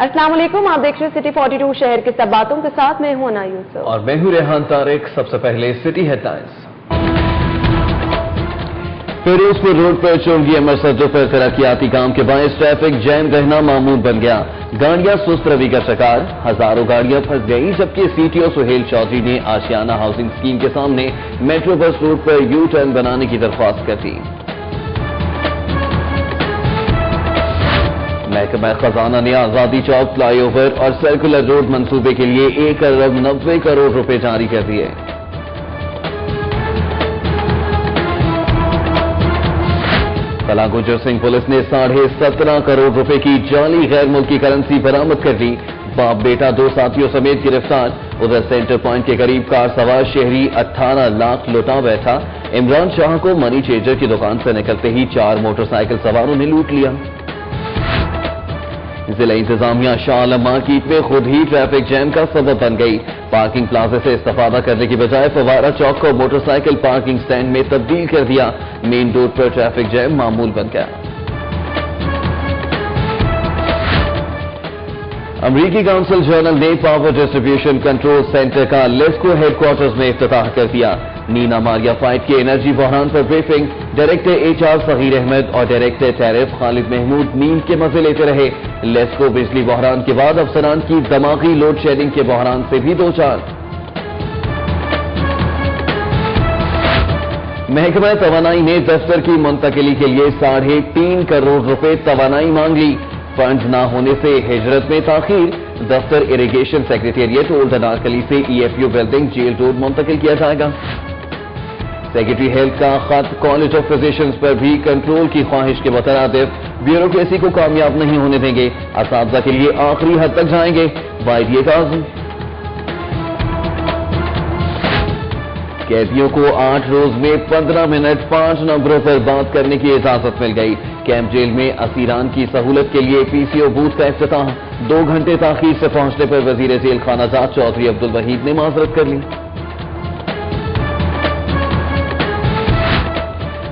السلام علیکم، آپ دیکھ رہے ہیں سٹی 42 شہر کے سب باتوں کے ساتھ میں ہوں انا یوسف اور میں ہوں ریحان طارق۔ سب سے پہلے city headlines. Ferozepur road پر چونگی امر سڑکوں پر ترقیاتی کام کے باعث ٹریفک جیم رہنا معمول بن گیا۔ گاڑیاں سست روی کا شکار، ہزاروں گاڑیاں پھنس گئی، جبکہ C T O Sohail Chaudhry نے آشیانہ ہاؤسنگ اسکیم کے سامنے metro bus road per you turn بنانے کی درخواست کر دی۔ محکمہ خزانہ نے آزادی چوک فلائی اوور اور سرکولر روڈ منصوبے کے لیے 1 ارب 90 کروڑ روپے جاری کر دیے۔ کلا گجر سنگھ پولیس نے 17.5 کروڑ روپے کی جعلی غیر ملکی کرنسی برآمد کر دی۔ باپ بیٹا 2 ساتھیوں سمیت گرفتار۔ ادھر سینٹر پوائنٹ کے قریب کار سوار شہری 18 لاکھ لوٹا بیٹھا۔ عمران شاہ کو منی چینجر کی دکان سے نکلتے ہی 4 موٹر سائیکل سواروں نے لوٹ لیا۔ ضلع انتظامیہ شاہ عالم مارکیٹ میں خود ہی ٹریفک جیم کا سبب بن گئی۔ پارکنگ پلازے سے استفادہ کرنے کی بجائے فوارہ چوک کو موٹر سائیکل پارکنگ سٹینڈ میں تبدیل کر دیا۔ مین روڈ پر ٹریفک جیم معمول بن گیا۔ امریکی کونسل جنرل نے پاور ڈسٹریبیوشن کنٹرول سینٹر کا لیسکو ہیڈ کوارٹرز میں افتتاح کر دیا۔ نینا ماریا فائٹ کے انرجی بحران پر بریفنگ، ڈائریکٹر HR صغیر احمد اور ڈائریکٹر ٹیرف خالد محمود نیند کے مزے لیتے رہے۔ لیسکو بجلی بحران کے بعد افسران کی دماغی لوڈ شیڈنگ کے بحران سے بھی دوچار۔ محکمہ توانائی نے دفتر کی منتقلی کے لیے 3.5 کروڑ روپے توانائی مانگ لی۔ فنڈز نہ ہونے سے ہجرت میں تاخیر۔ دفتر اریگیشن سیکریٹریٹ اولڈ انارکلی سے EFU بلڈنگ جیل روڈ منتقل کیا جائے گا۔ سیکریٹری ہیلتھ کا خط کالج آف فزیشنز پر بھی کنٹرول کی خواہش کے مترادف، بیوروکریسی کو کامیاب نہیں ہونے دیں گے، اساتذہ کے لیے آخری حد تک جائیں گے، وائدیہ کاظم۔ قیدیوں کو 8 روز میں 15 منٹ 5 نمبروں پر بات کرنے کی اجازت مل گئی۔ کیمپ جیل میں اسیران کی سہولت کے لیے PCO بوتھ کا افتتاح۔ 2 گھنٹے تاخیر سے پہنچنے پر وزیر جیل خانہ جات چودھری عبدالوحید نے معذرت کر لی۔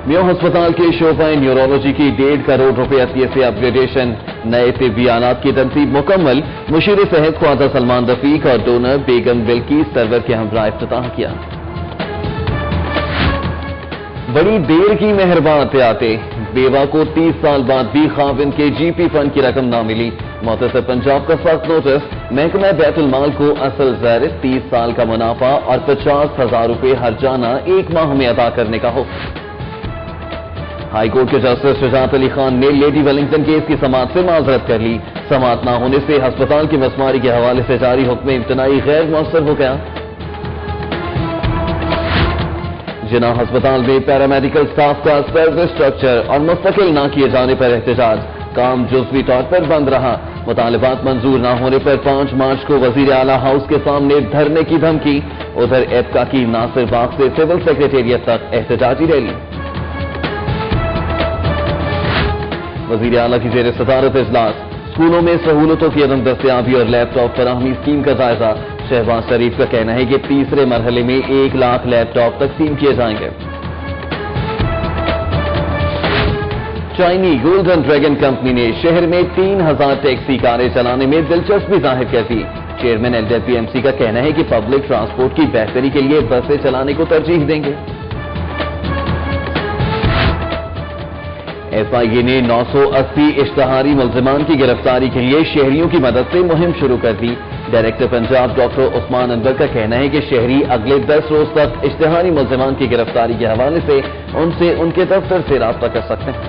میو ہسپتال کے شعبہ نیورولوجی کی 1.5 کروڑ روپے عطیے سے اپ گریڈیشن، نئے طبی آلات کی تنصیب مکمل۔ مشیر صحت خواجہ سلمان رفیق اور ڈونر بیگم بلقیس سرور کے ہمراہ افتتاح کیا۔ بڑی دیر کی مہربان احتیاطیں، بیوہ کو 30 سال بعد بھی خاوند کے GP فنڈ کی رقم نہ ملی۔ محتسب پنجاب کا سخت نوٹس، محکمہ بیت المال کو اصل زر 30 سال کا منافع اور 50,000 روپے ہرجانہ 1 ماہ میں ادا کرنے کا حکم۔ ہائی کورٹ کے جسٹس شجاعت علی خان نے لیڈی ویلنگٹن کیس کی سماعت سے معذرت کر لی۔ سماعت نہ ہونے سے ہسپتال کی مسماری کے حوالے سے جاری حکم امتناعی غیر مؤثر ہو گیا۔ جناح ہسپتال میں پیرامیڈیکل سٹاف کا سروس سٹرکچر اور مستقل نہ کیے جانے پر احتجاج، کام جزوی طور پر بند رہا۔ مطالبات منظور نہ ہونے پر 5 مارچ کو وزیر اعلیٰ ہاؤس کے سامنے دھرنے کی دھمکی۔ ادھر ایپکا کی ناصر باغ سے سول سیکریٹریٹ تک احتجاجی ریلی۔ وزیر اعلیٰ کی زیر صدارت اجلاس، اسکولوں میں سہولتوں کی عدم دستیابی اور لیپ ٹاپ فراہمی اسکیم کا جائزہ۔ شہباز شریف کا کہنا ہے کہ تیسرے مرحلے میں 1 لاکھ لیپ ٹاپ تقسیم کیے جائیں گے۔ چائنی گولڈن ڈریگن کمپنی نے شہر میں 3000 ٹیکسی کاریں چلانے میں دلچسپی ظاہر کر دی۔ چیئرمین LDPMC کا کہنا ہے کہ پبلک ٹرانسپورٹ کی بہتری کے لیے بسیں چلانے کو ترجیح دیں گے۔ FIA نے 980 اشتہاری ملزمان کی گرفتاری کے لیے شہریوں کی مدد سے مہم شروع کر دی۔ ڈائریکٹر پنجاب ڈاکٹر عثمان انور کا کہنا ہے کہ شہری اگلے 10 روز تک اشتہاری ملزمان کی گرفتاری کے حوالے سے ان کے دفتر سے رابطہ کر سکتے ہیں۔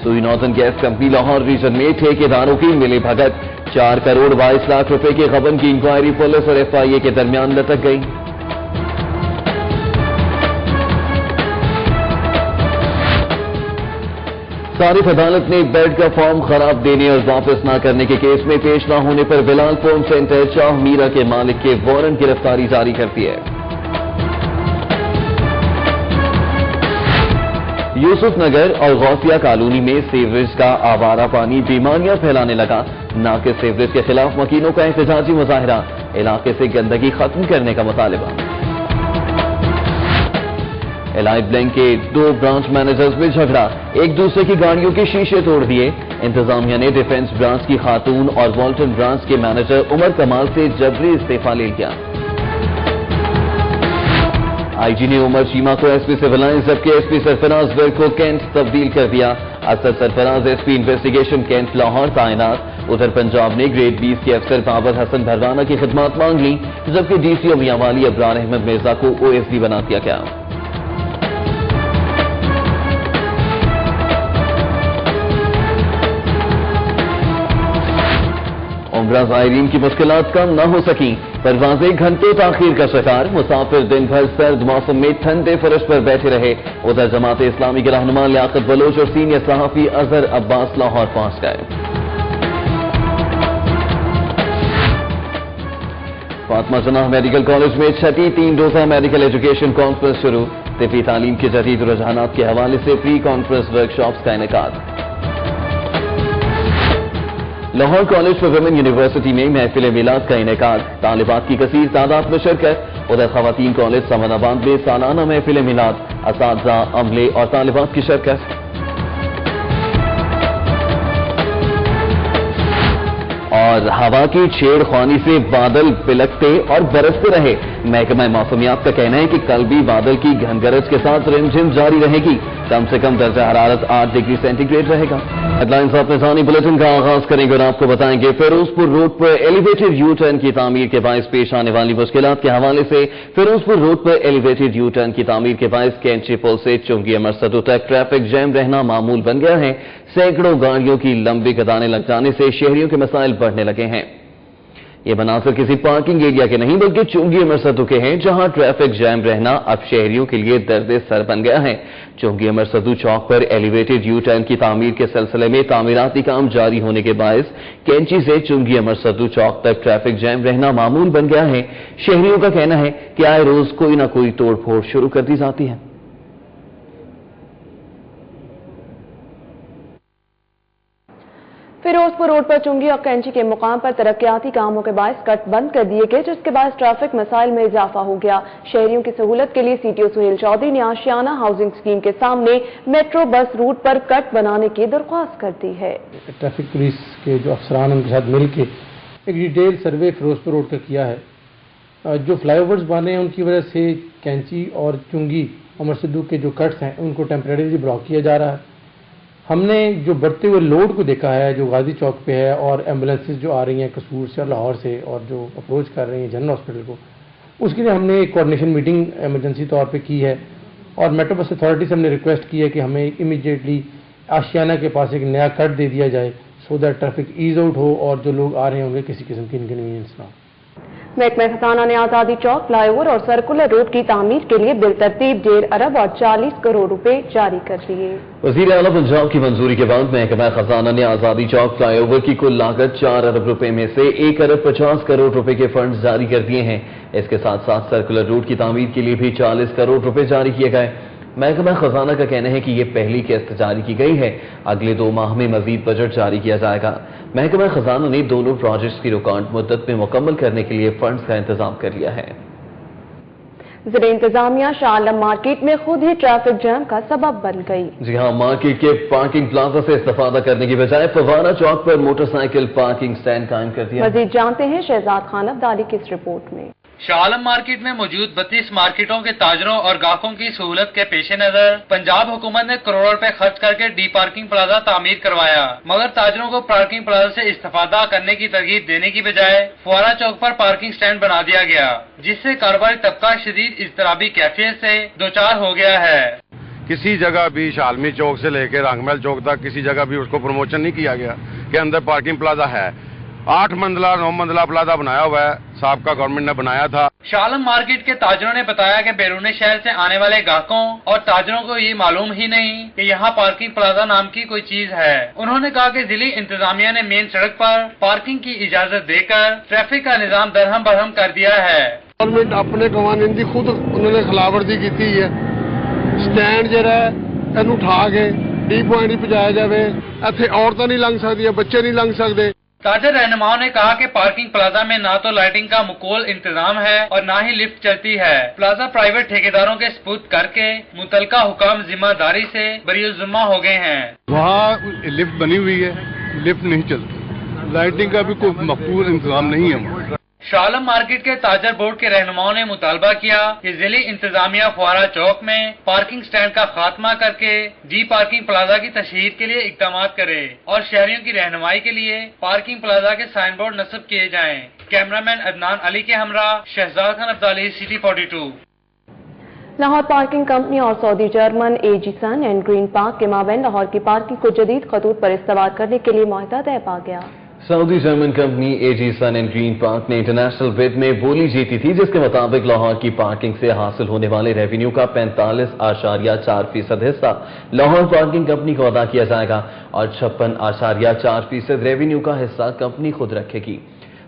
سوئی northern gas company Lahore region میں ٹھیکیداروں کی ملی بھگت، 4 کروڑ 22 لاکھ روپے کے غبن کی انکوائری پولیس اور FIA کے درمیان لٹک گئی۔ صارف عدالت نے بیڈ کا فارم خراب دینے اور واپس نہ کرنے کے کیس میں پیش نہ ہونے پر بلال فون سینٹر چاہ میرا کے مالک کے وارنٹ گرفتاری جاری کر دی ہے۔ یوسف نگر اور غوثیہ کالونی میں سیوریج کا آوارہ پانی بیماریاں پھیلانے لگا۔ ناقص سیوریج کے خلاف وکیلوں کا احتجاجی مظاہرہ، علاقے سے گندگی ختم کرنے کا مطالبہ۔ الائٹ بینک کے 2 برانچ مینیجرز میں جھگڑا، ایک دوسرے کی گاڑیوں کے شیشے توڑ دیے۔ इंतजामिया ने डिफेंस ब्रांच की खातून और वॉल्टन ब्रांच के मैनेजर उमर कमाल से जबरी इस्तीफा ले लिया। आईजी ने उमर चीमा को एसपी सिविल लाइंस जबकि एसपी सरफराज वर्क को कैंट तब्दील कर दिया। Asad Sarfraz SP investigation cantt Lahore तैनात। उधर पंजाब ने ग्रेड 20 के अफसर बाबर हसन भरवाना की खिदमत मांग ली, जबकि डीसीओ मियांवाली अबरार अहमद मिर्जा को ओएसडी बना दिया गया। उम्रा ज़ायरीन की मुश्किलात कम न हो सकी, परवाजें घंटों ताखीर का शिकार। मुसाफिर दिन भर सर्द मौसम में ठंडे फर्श पर बैठे रहे। उधर जमात इस्लामी के रहनुमा लियाकत बलोच और सीनियर सहाफी अजहर अब्बास लाहौर पहुंच गए। फातिमा जनाह मेडिकल कॉलेज में छठी 3 रोजा मेडिकल एजुकेशन कॉन्फ्रेंस शुरू। तिब्बी तालीम के जदीद रुझानात के हवाले से प्री कॉन्फ्रेंस वर्कशॉप्स का इनेकाद। Lahore college for women university में महफिल मिलाद का इनेकाद, तालिबात की कसीर तादाद में शिरकत। उधर खवातीन कॉलेज समनाबाद में सालाना महफिल मिलाद, असातिज़ा, अमले और तालिबात की शिरकत। और हवा की छेड़खानी से बादल बिलखते और बरसते रहे। महकमा मौसमियात का कहना है कि कल भी बादल की घनगरज के साथ रिमझिम जारी रहेगी। कम से कम दर्जा हरारत 8 डिग्री सेंटीग्रेड रहेगा। हेडलाइंस अपने जानी बुलेटिन का आगाज करेंगे और आपको बताएंगे फिरोजपुर रोड पर एलिवेटेड यू टर्न की तामीर के बायस पेश आने वाली मुश्किलात के हवाले से। फिरोजपुर रोड पर एलिवेटेड यू टर्न की तामीर के बायस कैंची पुल से चुंगी अमरसदू तक ट्रैफिक जैम रहना मामूल बन गया है। सैकड़ों गाड़ियों की लंबी कतारें लग जाने से शहरियों के मसाइल बढ़ने लगे हैं। ये मनासिर किसी पार्किंग एरिया के नहीं बल्कि चुंगी अमरसदू के हैं, जहां ट्रैफिक जैम रहना अब शहरियों के लिए दर्द सर बन गया है। चुंगी अमरसदू चौक पर एलिवेटेड यू टर्न की तामीर के सिलसिले में तामीराती काम जारी होने के बायस कैंची से चुंगी अमरसदू चौक तक ट्रैफिक जैम रहना मामूल बन गया है। शहरियों का कहना है कि आए रोज कोई ना कोई तोड़फोड़ शुरू कर दी जाती है। फिरोजपुर रोड पर चुंगी और कैंची के मुकाम पर तरक्याती कामों के बायस कट बंद कर दिए गए, जिसके बाद ट्रैफिक मसाइल में इजाफा हो गया। शहरियों की सहूलत के लिए सीटीओ सुहेल चौधरी ने आशियाना हाउसिंग स्कीम के सामने मेट्रो बस रूट पर कट बनाने की दरख्वास्त कर दी है। ट्रैफिक पुलिस के जो अफसरान उनके साथ मिलकर एक डिटेल सर्वे फिरोजपुर रोड का किया है। जो फ्लाईओवर्स बने हैं उनकी वजह से कैंची और चुंगी अमरसदू के जो कट्स हैं उनको टेम्परेरी ब्लॉक किया जा रहा है। हमने जो बढ़ते हुए लोड को देखा है जो गाजी चौक पे है और एम्बुलेंसेज जो आ रही हैं कसूर से और लाहौर से और जो अप्रोच कर रही हैं जनरल हॉस्पिटल को, उसके लिए हमने एक कोऑर्डिनेशन मीटिंग इमरजेंसी तौर पे की है और मेट्रो बस अथॉरिटी से हमने रिक्वेस्ट की है कि हमें इमीडिएटली आशियाना के पास एक नया कट दे दिया जाए so that traffic ease out हो और जो लोग आ रहे होंगे किसी किस्म की इनकन्वीनियंस ना हो। महकमा खजाना ने आजादी चौक फ्लाईओवर और सर्कुलर रोड की तामीर के लिए बिलतरतीब 1.5 अरब और 40 करोड़ रुपए जारी कर दिए। वज़ीर आला पंजाब की मंजूरी के बाद महकमा खजाना ने आजादी चौक फ्लाईओवर की कुल लागत 4 अरब रुपए में से 1 अरब 50 करोड़ रुपए के फंड जारी कर दिए हैं। इसके साथ साथ सर्कुलर रोड की तामीर के लिए भी 40 करोड़ रुपए जारी किए गए। महकमा खजाना का कहना है कि ये पहली किस्त जारी की गई है, अगले 2 माह में मजीद बजट जारी किया जाएगा। महकमा खजाना ने दोनों प्रोजेक्ट्स की रिकॉर्ड मुद्दत में मुकम्मल करने के लिए फंड्स का इंतजाम कर लिया है। ज़िले इंतजामिया शाह आलम मार्केट में खुद ही ट्रैफिक जैम का सबब बन गई। जी हाँ, मार्केट के पार्किंग प्लाजा से इस्तेफादा करने की बजाय फवारा चौक पर मोटरसाइकिल पार्किंग स्टैंड कायम कर दिया। मजीद जानते हैं शहजाद खान अब्दाली की इस रिपोर्ट में। शाह आलम मार्केट में मौजूद 32 मार्केटों के ताजरों और गाहकों की सहूलत के पेश नजर पंजाब हुकूमत ने करोड़ों रुपए खर्च करके डी पार्किंग प्लाजा तामीर करवाया, मगर ताजरों को पार्किंग प्लाजा से इस्तेफादा करने की तरगीब देने की बजाय फुआरा चौक पर पार्किंग स्टैंड बना दिया गया, जिससे कारोबारी तबका शदीद इज़्तिराबी कैफियत से दो चार हो गया है। किसी जगह भी शालमी चौक से लेकर रंगमहल चौक तक किसी जगह भी उसको प्रमोशन नहीं किया गया कि अंदर पार्किंग प्लाजा है। 8 मंजिला 9 मंजिला प्लाजा बनाया हुआ है, साहब का गवर्नमेंट ने बनाया था। शाह आलम मार्केट के ताजरों ने बताया कि बैरून शहर से आने वाले गाहकों और ताजरों को ये मालूम ही नहीं कि यहाँ पार्किंग प्लाजा नाम की कोई चीज है। उन्होंने कहा कि जिली इंतजामिया ने मेन सड़क पर पार्किंग की इजाजत देकर ट्रैफिक का निजाम दरहम बरहम कर दिया है। गवर्नमेंट अपने कवानीन की खुद उन्होंने खिलाफवर्जी की है। स्टैंड जरा इनू उठा के डी पॉइंट ही पहुंचाया जाए, इत्थे औरतां नहीं लंघ सकदियां, बच्चे नहीं लंघ सकते। ताजर रहनुमाओं ने कहा कि पार्किंग प्लाजा में ना तो लाइटिंग का मुकम्मल इंतजाम है और ना ही लिफ्ट चलती है। प्लाजा प्राइवेट ठेकेदारों के सपुर्द करके मुतलका हुकाम जिम्मेदारी से बरी-उज़्ज़िम्मा हो गए हैं। वहाँ लिफ्ट बनी हुई है, लिफ्ट नहीं चलती, लाइटिंग का भी कोई मकबूल इंतजाम नहीं है। शालम मार्केट के ताजर बोर्ड के रहनुमाओं ने मुतालबा किया कि जिली इंतजामिया फुआरा चौक में पार्किंग स्टैंड का खात्मा करके डी पार्किंग प्लाजा की तशहीर के लिए इकदाम करे और शहरियों की रहनुमाई के लिए पार्किंग प्लाजा के साइन बोर्ड नस्ब किए जाएं। कैमरामैन अदनान अली के हमरा Shahzad Khan Abdali, city 42। Lahore parking company और Saudi German AG Sun and Green Park के माबैन लाहौर की पार्किंग को जदीद खतूत पर इस्तेमाल करने के लिए मुआहदा तय पा गया। Saudi German company AG Sun and Green Park ने इंटरनेशनल बिड में बोली जीती थी, जिसके मुताबिक लाहौर की पार्किंग से हासिल होने वाले रेवेन्यू का 45.4% हिस्सा लाहौर पार्किंग कंपनी को अदा किया जाएगा और 56.4% रेवेन्यू का हिस्सा कंपनी खुद रखेगी।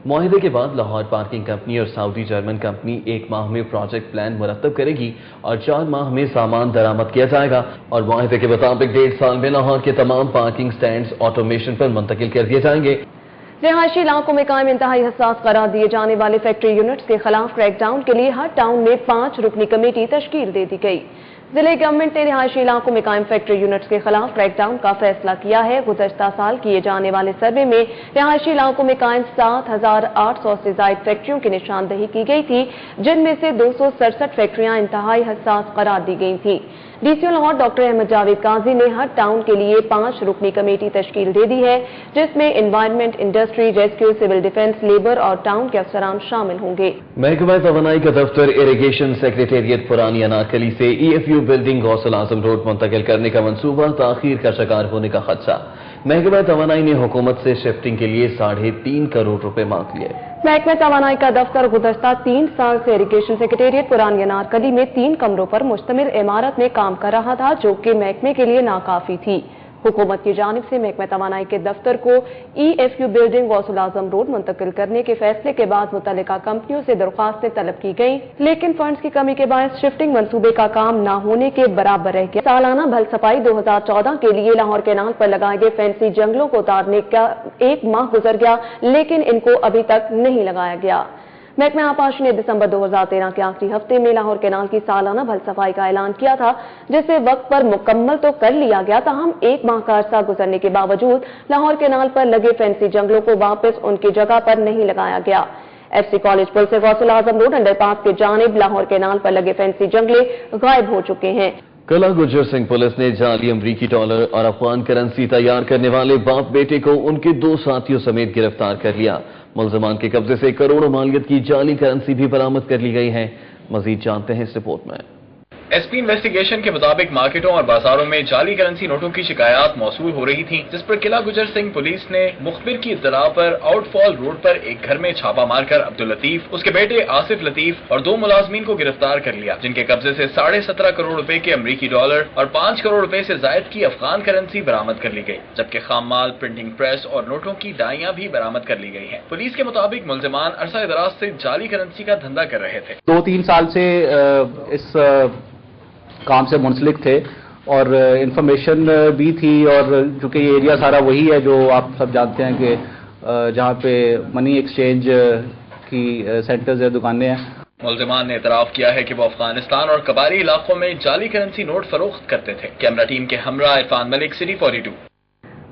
मुआहिदे के बाद लाहौर पार्किंग कंपनी और सऊदी जर्मन कंपनी 1 माह में प्रोजेक्ट प्लान मुरतब करेगी और 4 माह में सामान दरामद किया जाएगा और मुआहिदे के मुताबिक 1.5 साल में लाहौर के तमाम पार्किंग स्टैंड्स ऑटोमेशन पर मुंतकिल कर दिए जाएंगे। रिहायशी इलाकों में कायम इंतहाई हसास करार दिए जाने वाले फैक्ट्री यूनिट्स के खिलाफ क्रैकडाउन के लिए हर टाउन में 5 रुकनी कमेटी तश्कील दे दी गई। जिले गवर्नमेंट ने रिहायशी इलाकों में कायम फैक्ट्री यूनिट्स के खिलाफ क्रैकडाउन का फैसला किया है। गुज़श्ता साल किए जाने वाले सर्वे में रिहायशी इलाकों में कायम 7,800 से ज्यादा फैक्ट्रियों की निशानदही की गई थी, जिनमें से 267 फैक्ट्रियां इंतहाई हसास करार दी गई थी। डीसीओ लाहौर डॉक्टर अहमद जावेद काजी ने हर टाउन के लिए 5 रुकनी कमेटी तश्कील दे दी है, जिसमें environment, industry, rescue, civil defence, labour और टाउन के अफसरान शामिल होंगे। महकमा तवानाई का दफ्तर इरिगेशन सेक्रेटेरिएट पुरानी अनारकली से EFU बिल्डिंग गौसल आजम रोड मुंतकिल करने का मंसूबा ताखीर का शिकार होने का खदशा। महकमा तवानाई ने हुकूमत से शिफ्टिंग के लिए 3.5 करोड़ रुपए मांग लिए। महकमा तवानाई का दफ्तर गुज़श्ता 3 साल से इरिगेशन सेक्रेटेरिएट पुरानी अनारकली में 3 कमरों पर मुश्तमिल इमारत में काम कर रहा था, जो कि महकमे के लिए नाकाफी थी। हुकूमत की जानिब से महकमा तवानाई के दफ्तर को EFU बिल्डिंग गौसल आजम रोड मुंतकिल करने के फैसले के बाद मुतल्लिका कंपनियों से दरख्वास्तें तलब की गई, लेकिन फंड्स की कमी के बायस शिफ्टिंग मंसूबे का काम न होने के बराबर रह गया। सालाना भल सफाई 2014 के लिए लाहौर कैनाल पर लगाए गए फैंसी जंगलों को उतारने का 1 माह गुजर गया, लेकिन इनको अभी तक नहीं लगाया गया। महकमा आबपाशी ने दिसंबर 2013 के आखिरी हफ्ते में लाहौर कैनाल की सालाना भल सफाई का ऐलान किया था, जिसे वक्त पर मुकम्मल तो कर लिया गया, ताहम 1 माह का अरसा गुजरने के बावजूद लाहौर कैनाल पर लगे फैंसी जंगलों को वापस उनकी जगह पर नहीं लगाया गया। FC कॉलेज पुल से गौसल आजम रोड अंडरपास के जानिब लाहौर कैनाल पर लगे फैंसी जंगले गायब हो चुके हैं। कला गुज्जर सिंह पुलिस ने जाली अमरीकी डॉलर और अफगान करेंसी तैयार करने वाले बाप बेटे को उनके 2 साथियों समेत गिरफ्तार कर लिया। मुलजमान के कब्जे से करोड़ों मालियत की जाली करेंसी भी बरामद कर ली गई है। मजीद जानते हैं इस रिपोर्ट में। SP इन्वेस्टिगेशन के मुताबिक मार्केटों और बाजारों में जाली करेंसी नोटों की शिकायत मौसूल हो रही थी, जिस पर किला गुजर सिंह पुलिस ने मुखबिर की इत्तला पर आउटफॉल रोड पर एक घर में छापा मारकर अब्दुल लतीफ, उसके बेटे आसिफ लतीफ और 2 मुलाजमीन को गिरफ्तार कर लिया, जिनके कब्जे से 17.5 करोड़ रुपए के अमरीकी डॉलर और 5 करोड़ रुपए से जायद की अफगान करेंसी बरामद कर ली गई, जबकि खाम माल, प्रिंटिंग प्रेस और नोटों की डाइयां भी बरामद कर ली गई हैं। पुलिस के मुताबिक मुलजमान अरसा दराज से जाली करेंसी का धंधा कर रहे थे। 2-3 साल से इस काम से मुंसलिक थे और इंफॉर्मेशन भी थी, और चूंकि ये एरिया सारा वही है जो आप सब जानते हैं कि जहाँ पे मनी एक्सचेंज की सेंटर्स है, दुकानें हैं। मुलजमान ने इतराफ किया है कि वो अफगानिस्तान और कबारी इलाकों में जाली करेंसी नोट फरोख्त करते थे। कैमरा टीम के हमरा इरफान मलिक, सिटी 42।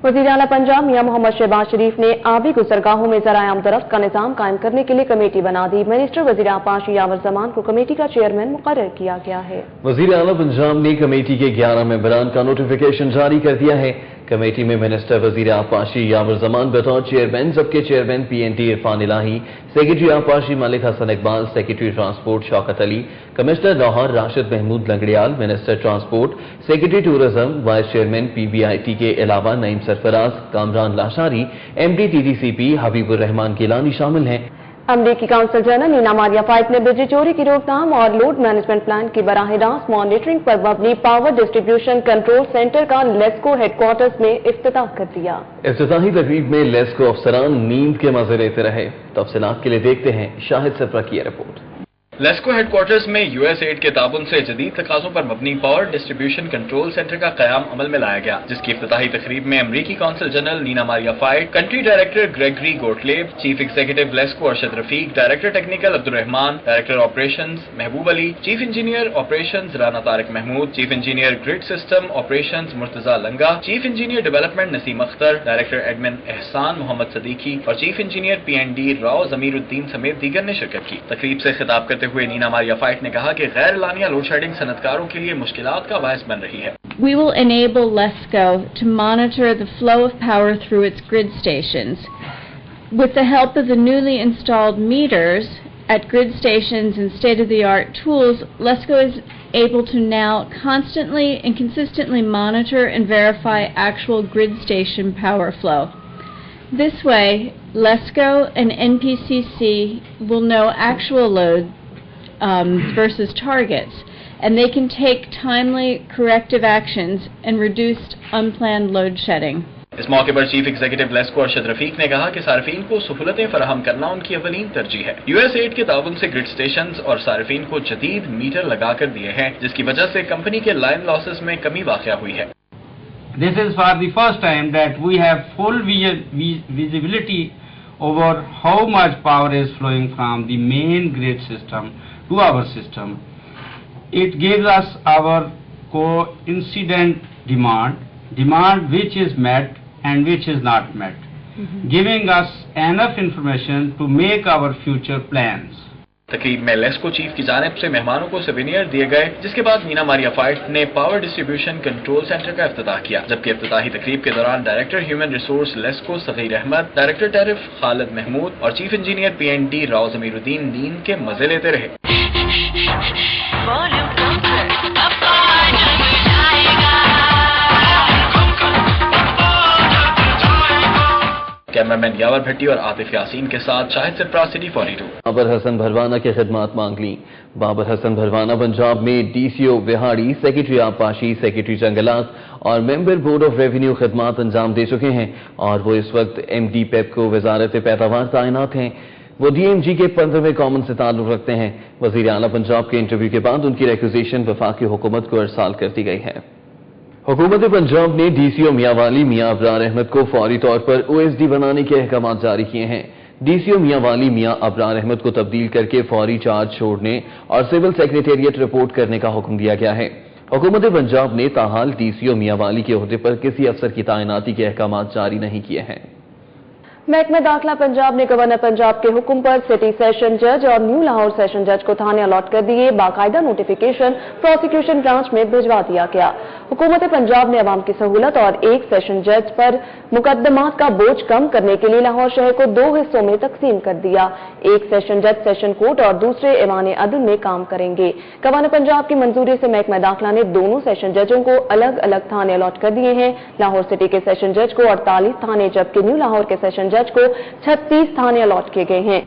वज़ीर आला पंजाब मियां मोहम्मद शहबाज शरीफ ने आबी गुज़रगाहों में ज़राए आमदरफ्त का निज़ाम कायम करने के लिए कमेटी बना दी। मिनिस्टर वज़ीर आबपाशी यावर ज़मान को कमेटी का चेयरमैन मुकर्रर किया गया है। वज़ीर आला पंजाब ने कमेटी के 11 मेंबरान का नोटिफिकेशन जारी कर दिया है। कमेटी में मिनिस्टर वज़ीर आबपाशी यावर ज़मान बतौर चेयरमैन, जबकि chairman PNT Irfan Elahi, secretary आबपाशी Malik Hasan Iqbal, secretary transport Shaukat Ali, commissioner Lahore Rashid Mahmood Langrial, minister transport, secretary tourism, vice chairman PBIT के अलावा नईम सरफराज, कामरान लाशारी, MD TDCP हबीबुर रहमान गिलानी शामिल हैं। अमरीकी council general Nina Maria Fite ने बिजली चोरी की रोकथाम और लोड मैनेजमेंट प्लान की बराह रास्त मॉनिटरिंग पर मबनी पावर डिस्ट्रीब्यूशन कंट्रोल सेंटर का लेस्को हेडक्वार्टर्स में इफ्तिताह कर दिया। इफ्तिताही तकरीब में लेस्को अफसरान नींद के मजे लेते रहे। तफसीलात के लिए देखते हैं शाहिद सफरा की रिपोर्ट। लेस्को हेडक्वार्टर्स में यूएसएड के ताबन से जदीद तकाज़ों पर मबनी पावर डिस्ट्रीब्यूशन कंट्रोल सेंटर का क़याम अमल में लाया गया, जिसकी इफ्तिताही तकरीब में अमरीकी consul general Nina Maria Fite, country director Gregory Gottlieb, chief executive LESCO Arshad Rafiq, director technical Abdul Rahman, director operations Mahboob Ali, chief engineer operations Rana Tariq Mahmood, chief engineer grid system operations Murtaza Langah, chief engineer development Naseem Akhtar, director admin Ehsan Mohammad Siddiqui और chief engineer PND Rao Zamiruddin समेत दीगर ने शिरकत की। तकरीब से खिताब करते हुए नीना मारिया फाइट ने कहा कि गैर लानिया लोड शेडिंग सनतकारों के लिए मुश्किलात का बायस बन रही है। We will enable LESCO to monitor the flow of power through its grid stations. With the help of the newly installed meters at grid stations and state-of-the-art tools, LESCO is able to now constantly and consistently monitor and verify actual grid station power flow. This way, LESCO and NPCC will know actual load versus targets, and they can take timely corrective actions and reduce unplanned load shedding. इस मौके पर chief executive LESCO Arshad Rafiq ने कहा कि सार्फिन को सहूलतें फराहम करना उनकी अवलीन तरजीह है। यूएसएड के ताउन से ग्रिड स्टेशंस और सार्फिन को जदीद मीटर लगाकर दिए हैं, जिसकी वजह से कंपनी के लाइन लॉसेस में कमी वाक़या हुई है। This is for the first time that we have full visibility over how much power is flowing from the main grid system to our system. It gives us our coincident demand which is met and which is not met, giving us enough information to make our future plans. तकरीब में LESCO chief की जानिब से मेहमानों को souvenir दिए गए, जिसके बाद नीना मारिया फाइट ने पावर डिस्ट्रीब्यूशन कंट्रोल सेंटर का इफ्तिताह किया, जबकि इफ्तिताही तकरीब के दौरान director human resource LESCO Sagheer Ahmed, director tariff Khalid Mahmood और chief engineer PND Rao Zamiruddin नींद के मजे लेते रहे। कैमरामैन यावर भट्टी और आतिफ यासीन के साथ शाहिद सिप्रा, सिटी 42। बाबर हसन भरवाना की खिदमात मांग ली। बाबर हसन भरवाना पंजाब में DCO विहाड़ी, सेक्रेटरी आबपाशी, सेक्रेटरी जंगलात और मेंबर बोर्ड ऑफ रेवेन्यू खिदमात अंजाम दे चुके हैं और वो इस वक्त MD पेप्को वजारत पैदावार तैनात हैं। वो DMG के 15वें कॉमन से ताल्लुक रखते हैं। वजीर आला पंजाब के इंटरव्यू के बाद उनकी रिक्विजिशन वफाकी हुकूमत को अरसाल कर दी गई है। हुकूमत पंजाब ने DCO मियांवाली मियां अबरार अहमद को फौरी तौर पर OSD बनाने के अहकाम जारी किए हैं। DCO मियांवाली मियां अबरार अहमद को तब्दील करके फौरी चार्ज छोड़ने और सिविल सेक्रेटेरिएट रिपोर्ट करने का हुक्म दिया गया है। हुकूमत पंजाब ने ताहाल DCO मियांवाली के ओहदे पर किसी अफसर की तैनाती के अहकाम जारी नहीं किए हैं। महकमा दाखिला पंजाब ने गवर्नर पंजाब के हुक्म पर सिटी सेशन जज और न्यू लाहौर सेशन जज को थाने अलॉट कर दिए। बाकायदा नोटिफिकेशन प्रोसिक्यूशन ब्रांच में भिजवा दिया गया। हुकूमत पंजाब ने अवाम की सहूलत और एक सेशन जज पर मुकदमात का बोझ कम करने के लिए लाहौर शहर को 2 हिस्सों में तकसीम कर दिया। एक सेशन जज सेशन कोर्ट और दूसरे ईवान अदल में काम करेंगे। गवर्नर पंजाब की मंजूरी से महकमा दाखिला ने दोनों सेशन जजों को अलग अलग थाने अलॉट कर दिए हैं। लाहौर सिटी के सेशन जज को 48 थाने, जबकि न्यू लाहौर के सेशन जज को 36 थाने अलॉट किए गए हैं।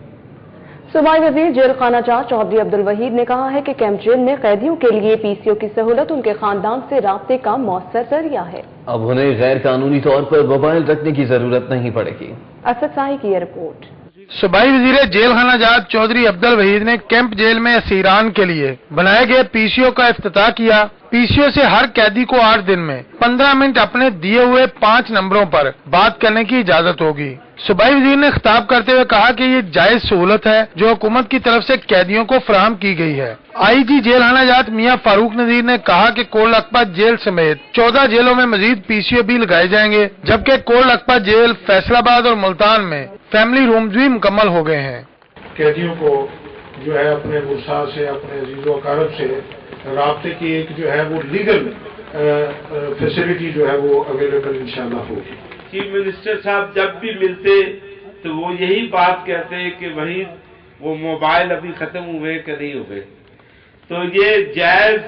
सूबाई वजीर जेल खाना जात चौधरी अब्दुल वहीद ने कहा है कि कैंप जेल में कैदियों के लिए PCO की सहूलत उनके खानदान से राब्ते का मौसर जरिया है। अब उन्हें गैर कानूनी तौर पर मोबाइल रखने की जरूरत नहीं पड़ेगी। असद शाही की यह रिपोर्ट। सूबाई वजीर जेल खाना जात चौधरी अब्दुल वहीद ने कैंप जेल में असीरान के लिए बनाए गए PCO का इफ्तिताह किया। PCO से हर कैदी को 8 दिन में 15 मिनट अपने दिए हुए 5 नंबरों पर बात करने की इजाजत होगी। सूबाई वजीर ने खिताब करते हुए कहा कि ये जायज सहूलत है जो हुकूमत की तरफ से कैदियों को फराहम की गई है। IG जेल खाना जात मियां फारूक नजीर ने कहा कि कोट लखपत जेल समेत 14 जेलों में मजीद PCO भी लगाए जाएंगे, जबकि कोट लखपत जेल, फैसलाबाद और मुल्तान में फैमिली रूम भी मुकम्मल हो गए हैं। कैदियों को जो है अपने गुस्सा से, अपने अजीज़ो अकारब से राब्ते की एक जो है वो लीगल फैसिलिटी जो है वो अवेलेबल इंशाल्लाह होगी। चीफ मिनिस्टर साहब जब भी मिलते तो वो यही बात कहते कि वही वो मोबाइल अभी खत्म हुए कि नहीं हुए। तो ये जायज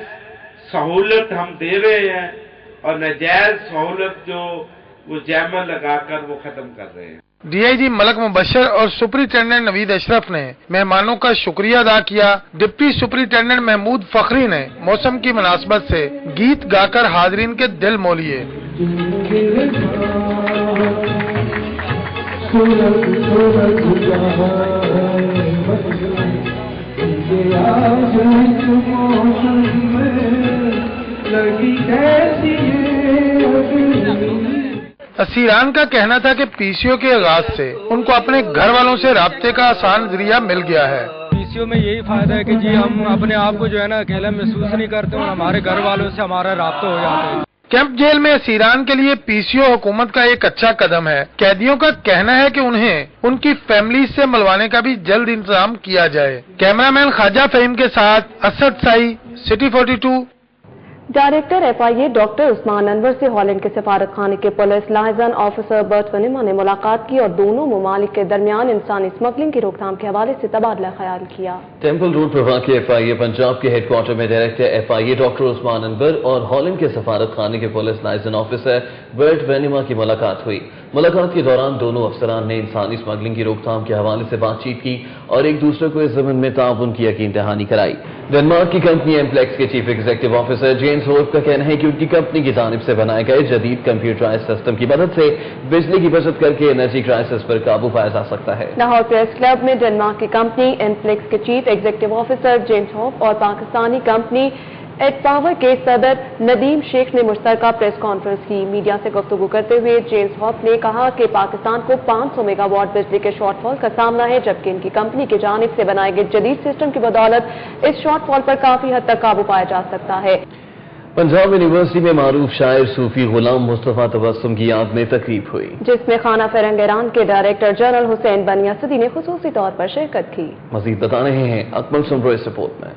सहूलत हम दे रहे हैं और नाजायज सहूलत जो वो जैमा लगाकर वो खत्म कर रहे हैं। DIG मलक मुबशर और सुपरिटेंडेंट नवीद अशरफ ने मेहमानों का शुक्रिया अदा किया। डिप्टी सुपरिटेंडेंट महमूद फखरी ने मौसम की मुनासबत से गीत गाकर हाजरीन के दिल मोह लिए। اسیران کا کہنا تھا کہ پی سی او کے آغاز سے ان کو اپنے گھر والوں سے رابطے کا آسان ذریعہ مل گیا ہے۔ پی سی او میں یہی فائدہ ہے کہ جی ہم اپنے آپ کو جو ہے نا اکیلا محسوس نہیں کرتے اور ہمارے گھر والوں سے ہمارا رابطہ ہو جاتا ہے۔ کیمپ جیل میں اسیران کے لیے پی سی او حکومت کا ایک اچھا قدم ہے۔ قیدیوں کا کہنا ہے کہ انہیں ان کی فیملی سے ملوانے کا بھی جلد انتظام کیا جائے۔ کیمرہ مین خواجہ فہیم کے ساتھ اسد سائی، سٹی 42۔ ڈائریکٹر ایف آئی اے ڈاکٹر عثمان انور سے ہالینڈ کے سفارت خانے کے پولیس لائزن آفیسر برٹ ونیما نے ملاقات کی اور دونوں ممالک کے درمیان انسانی اسمگلنگ کی روک تھام کے حوالے سے تبادلہ خیال کیا۔ ٹیمپل روڈ پر واقع ایف آئی اے پنجاب کے ہیڈ کوارٹر میں ڈائریکٹر ایف آئی اے ڈاکٹر عثمان انور اور ہالینڈ کے سفارت خانے کے پولیس لائزن آفیسر برٹ ونیما کی ملاقات ہوئی۔ ملاقات کے دوران دونوں افسران نے انسانی اسمگلنگ کی روک تھام کے حوالے سے بات چیت کی اور ایک دوسرے کو اس ضمن میں تعاون کی یقین دہانی کرائی۔ ڈنمارک کی کمپنی ایمپلیکس کے چیف ایگزیکٹو آفیسر جیمز ہوف کا کہنا ہے کہ ان کی کمپنی کی جانب سے بنائے گئے جدید کمپیوٹرائز سسٹم کی مدد سے بجلی کی بچت کر کے انرجی کرائسس پر قابو پایا جا سکتا ہے۔ لاہور پریس کلب میں ڈنمارک کی کمپنی ایمپلیکس کے چیف ایگزیکٹو آفیسر جیمز ہوف اور پاکستانی کمپنی ایٹ پاور کے صدر ندیم شیخ نے مشترکہ پریس کانفرنس کی۔ میڈیا سے گفتگو کرتے ہوئے جیمز ہوف نے کہا کہ پاکستان کو 500 میگا واٹ بجلی کے شارٹ فال کا سامنا ہے، جبکہ ان کی کمپنی کی جانب سے بنائے گئے جدید سسٹم کی بدولت اس شارٹ فال پر کافی حد تک قابو پایا جا سکتا ہے۔ پنجاب یونیورسٹی میں معروف شاعر صوفی غلام مصطفیٰ تبسم کی یاد میں تقریب ہوئی، جس میں خانہ فرنگ ایران کے ڈائریکٹر جنرل حسین بنی اسدی نے خصوصی طور پر شرکت کی۔ مزید بتا رہے ہیں اکمل سمرو اس رپورٹ میں۔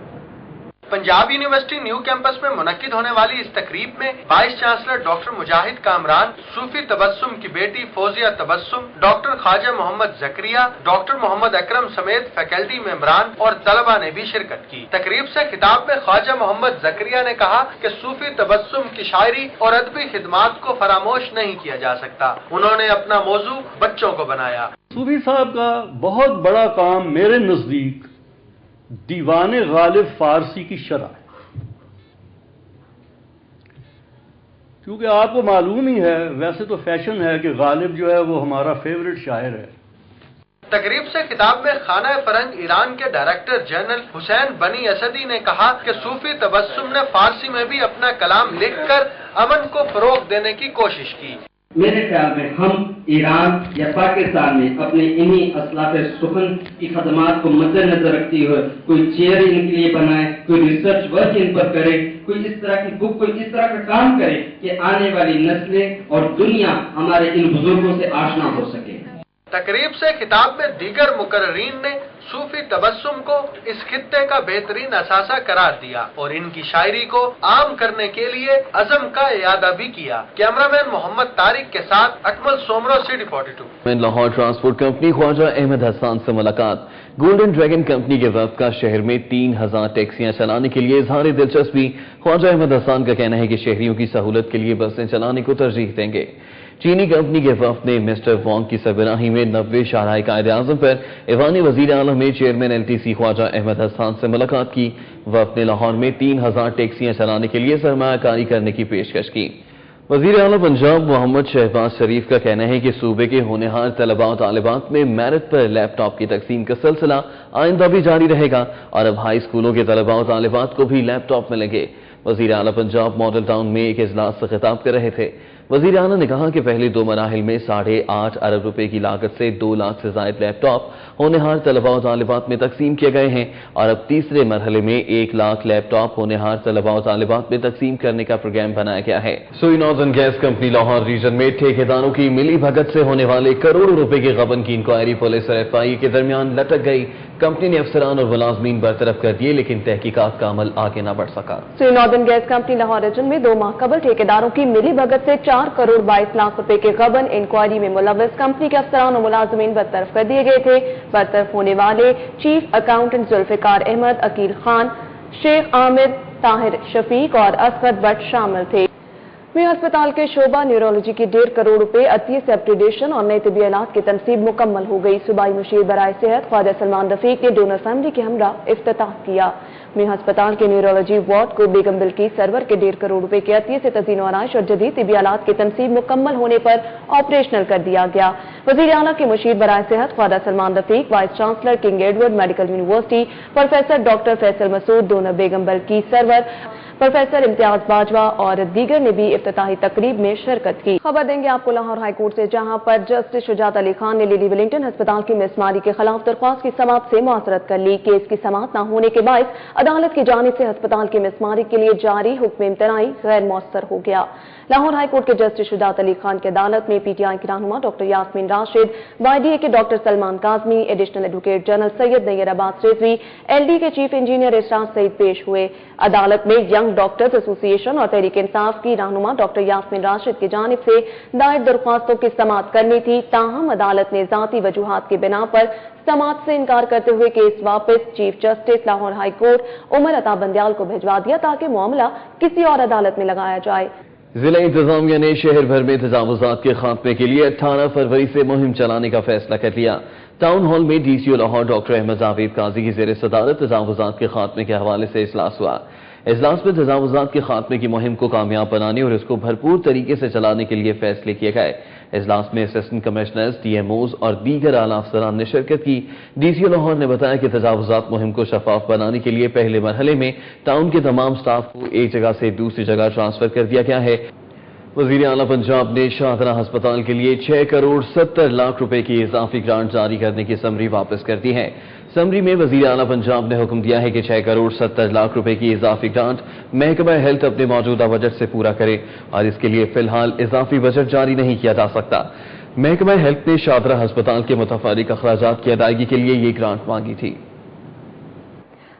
پنجاب یونیورسٹی نیو کیمپس میں منعقد ہونے والی اس تقریب میں وائس چانسلر ڈاکٹر مجاہد کامران، صوفی تبسم کی بیٹی فوزیہ تبسم، ڈاکٹر خواجہ محمد زکریا، ڈاکٹر محمد اکرم سمیت فیکلٹی ممبران اور طلبہ نے بھی شرکت کی۔ تقریب سے خطاب میں خواجہ محمد زکریا نے کہا کہ صوفی تبسم کی شاعری اور ادبی خدمات کو فراموش نہیں کیا جا سکتا۔ انہوں نے اپنا موضوع بچوں کو بنایا۔ صوفی صاحب کا بہت بڑا کام میرے نزدیک دیوان غالب فارسی کی شرح ہے، کیونکہ آپ کو معلوم ہی ہے، ویسے تو فیشن ہے کہ غالب جو ہے وہ ہمارا فیورٹ شاعر ہے۔ تقریب سے خطاب میں خانہ فرنگ ایران کے ڈائریکٹر جنرل حسین بنی اسدی نے کہا کہ صوفی تبسم نے فارسی میں بھی اپنا کلام لکھ کر امن کو فروغ دینے کی کوشش کی۔ میرے خیال میں ہم ایران یا پاکستان میں اپنے انہی اسلاف سخن کی خدمات کو مد نظر رکھتے ہوئے کوئی چیئر ان کے لیے بنائے، کوئی ریسرچ ورک ان پر کرے، کوئی اس طرح کی بک، کوئی اس طرح کا کام کرے کہ آنے والی نسلیں اور دنیا ہمارے ان بزرگوں سے آشنا ہو سکے۔ تقریب سے خطاب میں دیگر مقررین نے صوفی تبسم کو اس خطے کا بہترین اثاثہ قرار دیا اور ان کی شاعری کو عام کرنے کے لیے عزم کا اعادہ بھی کیا۔ کیمرہ مین محمد طارق کے ساتھ Akmal Soomro, city 42۔ Lahore transport company Khawaja Ahmad Hassan سے ملاقات۔ گولڈن ڈریگن کمپنی کے وفد کا شہر میں 3000 ٹیکسیاں چلانے کے لیے اظہار دلچسپی۔ خواجہ احمد حسان کا کہنا ہے کہ شہریوں کی سہولت کے لیے بسیں چلانے کو ترجیح دیں گے۔ چینی کمپنی کے وفد نے مسٹر وانگ کی سربراہی میں 90 شاہراہ قائد اعظم پر ایوان وزیر اعلیٰ میں چیئرمین ایل ٹی سی خواجہ احمد حسان سے ملاقات کی۔ وفد نے لاہور میں 3000 ٹیکسیاں چلانے کے لیے سرمایہ کاری کرنے کی پیشکش کی۔ وزیر اعلیٰ پنجاب محمد شہباز شریف کا کہنا ہے کہ صوبے کے ہونہار طلباء و طالبات میں میرٹ پر لیپ ٹاپ کی تقسیم کا سلسلہ آئندہ بھی جاری رہے گا اور اب ہائی اسکولوں کے طلباء و طالبات کو بھی لیپ ٹاپ ملیں گے۔ وزیر اعلیٰ پنجاب ماڈل ٹاؤن میں ایک اجلاس سے خطاب کر رہے تھے۔ وزیر اعلیٰ نے کہا کہ پہلے 2 مراحل میں 8.5 ارب روپے کی لاگت سے 2 لاکھ سے زائد لیپ ٹاپ ہونہار طلباء و طالبات میں تقسیم کیے گئے ہیں اور اب تیسرے مرحلے میں 1 لاکھ لیپ ٹاپ ہونہار طلباء و طالبات میں تقسیم کرنے کا پروگرام بنایا گیا ہے۔ سوئی نارتھرن گیس کمپنی لاہور ریجن میں ٹھیکیداروں کی ملی بھگت سے ہونے والے کروڑوں روپے کے غبن کی انکوائری پولیس اور ایف آئی اے کے درمیان لٹک گئی۔ کمپنی نے افسران اور ملازمین برطرف کر دیے لیکن تحقیقات کا عمل آگے نہ بڑھ سکا۔ سوئی نارتھرن گیس کمپنی لاہور ریجن میں 2 ماہ قبل ٹھیکیداروں کی ملی بھگت سے 4 کروڑ 22 لاکھ روپے کے غبن انکوائری میں ملوث کمپنی کے افسران اور ملازمین برطرف کر دیے گئے تھے۔ برطرف ہونے والے چیف اکاؤنٹنٹ ذوالفقار احمد، عقیل خان، شیخ عامر، طاہر شفیق اور اسد بٹ شامل تھے۔ میں ہسپتال کے شعبہ نیورولوجی کی 1.5 کروڑ روپے عطیے سے اپگریڈیشن اور نئے طبی آلات کی تنصیب مکمل ہو گئی۔ صوبائی مشیر برائے صحت خواجہ سلمان رفیق نے ڈونر فیملی کے ہمراہ افتتاح کیا۔ میں ہسپتال کے نیورولوجی وارڈ کو بیگم بلقیس سرور کے 1.5 کروڑ روپے کے عطیے سے تزئین و آرائش اور جدید طبی آلات کی تنصیب مکمل ہونے پر آپریشنل کر دیا گیا۔ वज़ीर आला के मुशीर बराए सेहत Khawaja Salman Rafiq, vice chancellor King Edward medical university professor doctor Faisal Masood, donor Begum Balqis Sarwar, professor Imtiaz Bajwa और दीगर ने भी इफ्तिताही तकरीब में शिरकत की। खबर देंगे आपको लाहौर हाई कोर्ट से, जहां पर जस्टिस शुजात अली खान ने लिली वेलिंगटन अस्पताल की मिसमारी के खिलाफ दरख्वास्त की समाअत से मुआसरत कर ली। केस की समाअत न होने के बायस अदालत की जानिब से अस्पताल की मिसमारी के लिए जारी हुक्म इम्तनाई गैर मौसर हो गया। लाहौर हाई कोर्ट के जस्टिस शुजात अली खान की अदालत में पीटीआई की रहनुमा डॉक्टर यास्मीन राशिद, वाईडीए के doctor Salman Kazmi, additional advocate general Syed Nayyar Abbas Rizvi, LD के चीफ इंजीनियर एसराज सईद पेश हुए। अदालत में यंग डॉक्टर्स एसोसिएशन और तहरीक इंसाफ की रहनुमा डॉक्टर यास्मीन राशिद की जानिब से दायर दरख्वास्तों की समाअत करनी थी, ताहम अदालत ने जाती वजूहात की बिना पर समाअत से इनकार करते हुए केस वापस chief justice Lahore high court Umar Ata Bandial को भिजवा दिया ताकि मामला किसी और अदालत में लगाया जाए। जिला इंतजामिया ने शहर भर में तजावुजात के खात्मे के लिए 18 फरवरी से मुहिम चलाने का फैसला कर लिया। टाउन हॉल में डीसीओ लाहौर डॉक्टर अहमद जावेद काजी की ज़ेर सदारत तजावुजात के खात्मे के हवाले से इजलास हुआ। इजलास में तजावुजात के खात्मे की मुहिम को कामयाब बनाने और इसको भरपूर तरीके से चलाने के लिए फैसले किए गए। इजलास में असिस्टेंट कमिश्नर्स, डीएमओज और दीगर आला अफसरान ने शिरकत की। डीसीओ लाहौर ने बताया कि तजावुजात मुहिम को शफाफ बनाने के लिए पहले मरहले में टाउन के तमाम स्टाफ को एक जगह से दूसरी जगह ट्रांसफर कर दिया गया है। वज़ीर आला पंजाब ने शाहदरा अस्पताल के लिए 6 करोड़ 70 लाख रुपए की इजाफी ग्रांट जारी करने की समरी वापस कर दी है। समरी में वज़ीर आला पंजाब ने हुक्म दिया है कि 6 करोड़ 70 लाख रुपए की इजाफी ग्रांट महकमा हेल्थ अपने मौजूदा बजट से पूरा करे और इसके लिए फिलहाल इजाफी बजट जारी नहीं किया जा सकता। महकमा हेल्थ ने शाहदरा अस्पताल के मुतफर्रिक अखराजात की अदायगी के लिए ये ग्रांट मांगी थी।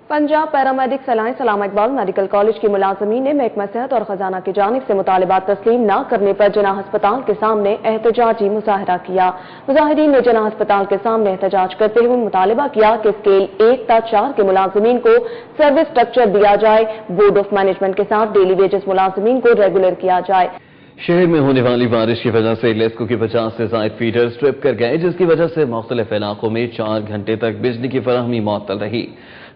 पंजाब पैरामेडिक सलाइन सलामा इकबाल मेडिकल कॉलेज के मुलाजमीन ने महकमा सेहत और खजाना की जानिब से मुतालिबात तस्लीम न करने पर जना अस्पताल के सामने एहतजाजी मुजाहरा किया। मुजाहिरीन ने जना अस्पताल के सामने एहतजाज करते हुए मुतालिबा किया कि स्केल 1 से 4 के मुलाजमीन को सर्विस स्ट्रक्चर दिया जाए, बोर्ड ऑफ मैनेजमेंट के साथ डेली वेजेस मुलाजमीन को रेगुलर किया जाए। शहर में होने वाली बारिश की वजह से लेस्को की 50 से ज्यादा फीडर स्ट्रिप कर गए, जिसकी वजह से मुख्तलिफ इलाकों में 4 घंटे तक बिजली की फराहमी मुअत्तल रही।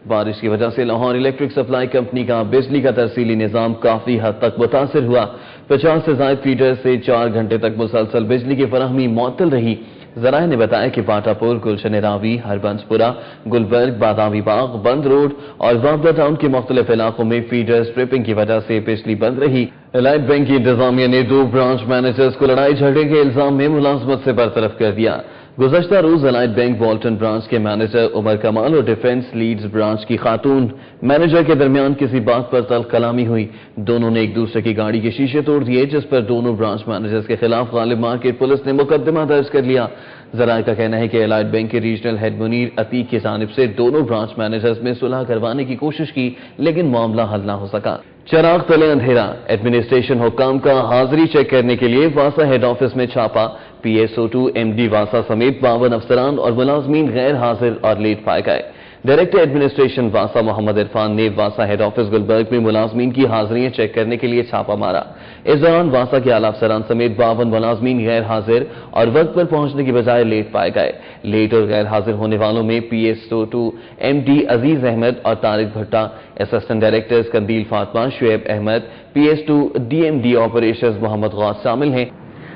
बारिश की वजह से लाहौर इलेक्ट्रिक सप्लाई कंपनी का बिजली का तरसीली निजाम काफी हद तक मुतासिर हुआ। 50 से ज्यादा फीडर से 4 घंटे तक मुसलसल बिजली की फराहमी मुअत्तल रही। जराए ने बताया कि बाटापुर, गुलशन रावी, हरबंसपुरा, गुलबर्ग, बादामी बाग, बंद रोड और वाबदा टाउन के मुख्तलिफ इलाकों में फीडर स्ट्रिपिंग की वजह से बिजली बंद रही। एलाइट बैंक की इंतजामिया ने 2 ब्रांच मैनेजर्स को लड़ाई झगड़े के इल्जाम में मुलाजमत से बरतरफ कर दिया। गुज़श्ता रोज एलाइट बैंक वॉल्टन ब्रांच के मैनेजर उमर कमाल और डिफेंस लीड्स ब्रांच की खातून मैनेजर के दरमियान किसी बात पर तल्ख कलामी हुई। दोनों ने एक दूसरे की गाड़ी के शीशे तोड़ दिए, जिस पर दोनों ब्रांच मैनेजर्स के खिलाफ गालिब मार्केट पुलिस ने मुकदमा दर्ज कर लिया। जराए का कहना है कि एलाइट बैंक के रीजनल हेड मुनीर अतीक की जानिब से दोनों ब्रांच मैनेजर्स में सुलह करवाने की कोशिश की, लेकिन मामला हल न हो सका। चिराग तले अंधेरा, एडमिनिस्ट्रेशन हुक्काम का हाजिरी चेक करने के लिए वासा हेड ऑफिस में छापा। PSO2 MD वासा समेत 52 अफसरान और मुलाजमीन गैर हाजिर और लेट पाए गए। डायरेक्टर एडमिनिस्ट्रेशन वासा मोहम्मद इरफान ने वासा हेड ऑफिस गुलबर्ग में मुलाजमीन की हाजिरियां चेक करने के लिए छापा मारा। इस दौरान वासा के आला अफसरान समेत 52 मुलाजमीन गैर हाजिर और वक्त पर पहुंचने की बजाय लेट पाए गए। लेट और गैर हाजिर होने वालों में PSO2 MD अजीज अहमद और तारिक भट्टा, assistant directors Qandeel Fatima, Shoaib Ahmed, PS2 DMD operations Mohammad Ghaus शामिल हैं।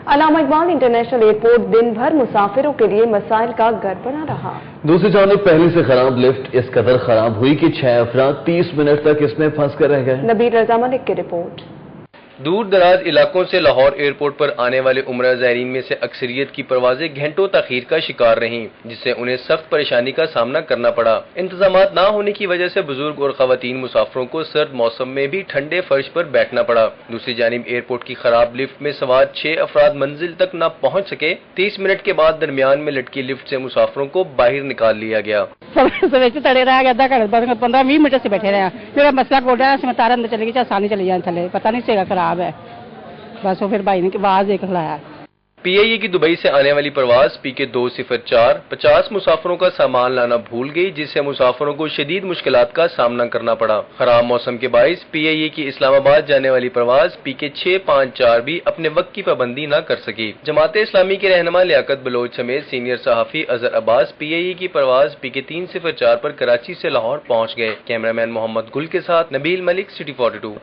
अल्लामा इकबाल इंटरनेशनल एयरपोर्ट दिन भर मुसाफिरों के लिए मसाइल का घर बना रहा। दूसरी जानिब पहले से खराब लिफ्ट इस कदर खराब हुई कि 6 अफराद 30 मिनट तक इसमें फंस कर रह गए। नबीर रजा मलिक की रिपोर्ट। दूर दराज इलाकों से लाहौर एयरपोर्ट पर आने वाले उम्रा ज़ायरीन में से अक्सरियत की परवाजें घंटों तखीर का शिकार रहीं, जिससे उन्हें सख्त परेशानी का सामना करना पड़ा। इंतजामात न होने की वजह से बुजुर्ग और खवातीन मुसाफिरों को सर्द मौसम में भी ठंडे फर्श पर बैठना पड़ा। दूसरी जानिब एयरपोर्ट की खराब लिफ्ट में सवार 6 अफराद मंजिल तक न पहुँच सके। 30 मिनट के बाद दरमियान में लटकी लिफ्ट से मुसाफिरों को बाहर निकाल लिया गया। तड़े रहा गया 15-20 मिनट से बैठे रहे। मेरा मसला कोटा है, तार अंदर चलेगी, आसानी चली जाए थले, पता नहीं सेगा खराब है। बस वो फिर भाई ने आवाज एक लाया। PIA की दुबई से आने वाली परवाज PK 204 50 मुसाफिरों का सामान लाना भूल गई, जिससे मुसाफिरों को शदीद मुश्किलात का सामना करना पड़ा। खराब मौसम के बाइस PIA की इस्लामाबाद जाने वाली परवाज PK 654 भी अपने वक्त की पाबंदी न कर सकी। जमाते इस्लामी के रहनुमा लियाकत बलोच समेत सीनियर सहाफी अजहर अब्बास PIA की परवाज PK 304 पर कराची से लाहौर पहुँच गए। कैमरामैन मोहम्मद गुल के साथ Nabeel Malik, city 42।